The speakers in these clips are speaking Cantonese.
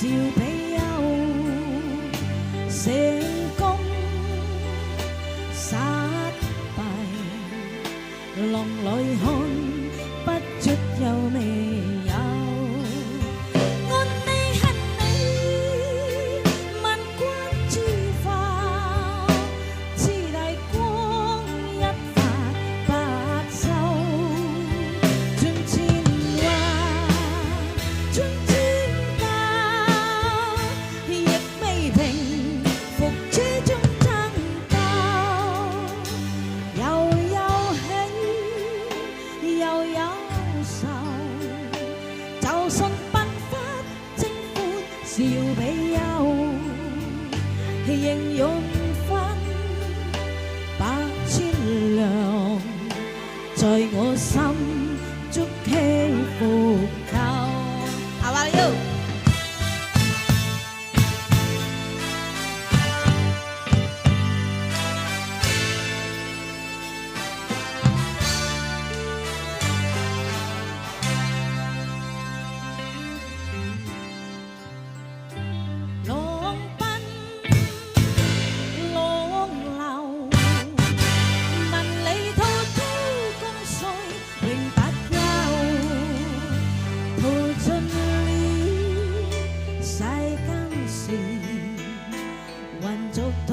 笑比憂，成功失敗，浪裏看不出有未有。愛你恨你，萬關之化，似大光一發白晝，盡前話，盡千教，亦未平復這種爭鬥，又有喜又有愁，就信鬢髮精歡笑比憂，形容分百千良，在我心築起復構。How are you？浪奔浪流，萬里滔滔江水永不休，淘盡了世間事，混濁滔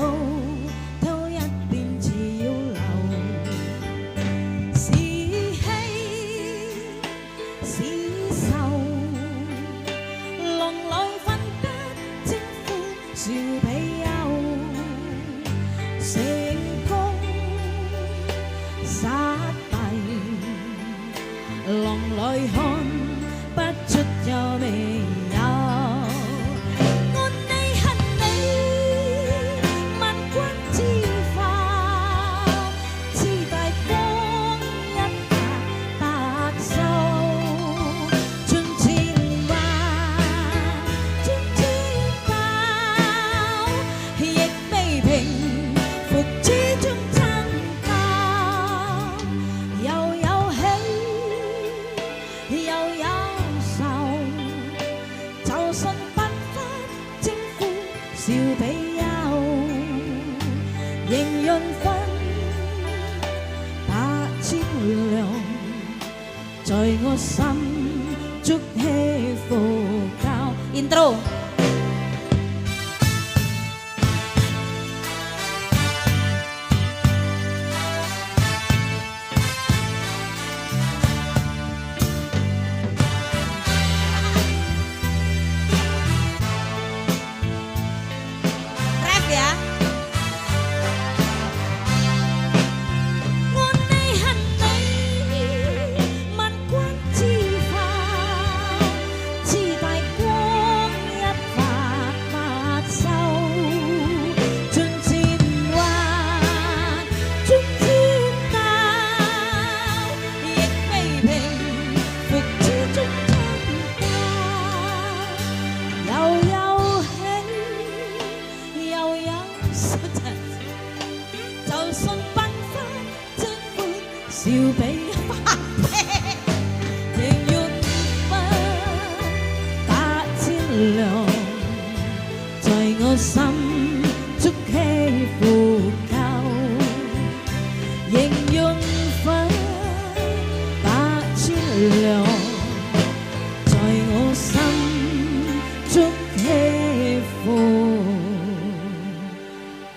滔一片似要流，是喜是愁，浪裏分不清歡笑比憂，成功失敗，浪裏看不出有未有。愛你恨你，萬關之化，似大光一發白晝，盡前話，盡千教，亦未平復這種爭鬥，又有喜又有愁，就信鬢髮精歡笑比憂，形容分百千良，在我心築起復構。Intro。Rap ya.愛你恨你，萬關之化，似大光一發白晝，盡前話，盡千道，亦未平復這種爭鬥，又有喜又有愁，就信鬢髮精歡笑比憂，形容分百千良，在我心築起復構，形容分百千良，在我心築起復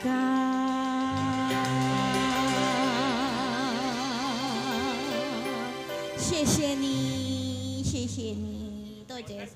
構。謝謝你，謝謝你，多謝晒。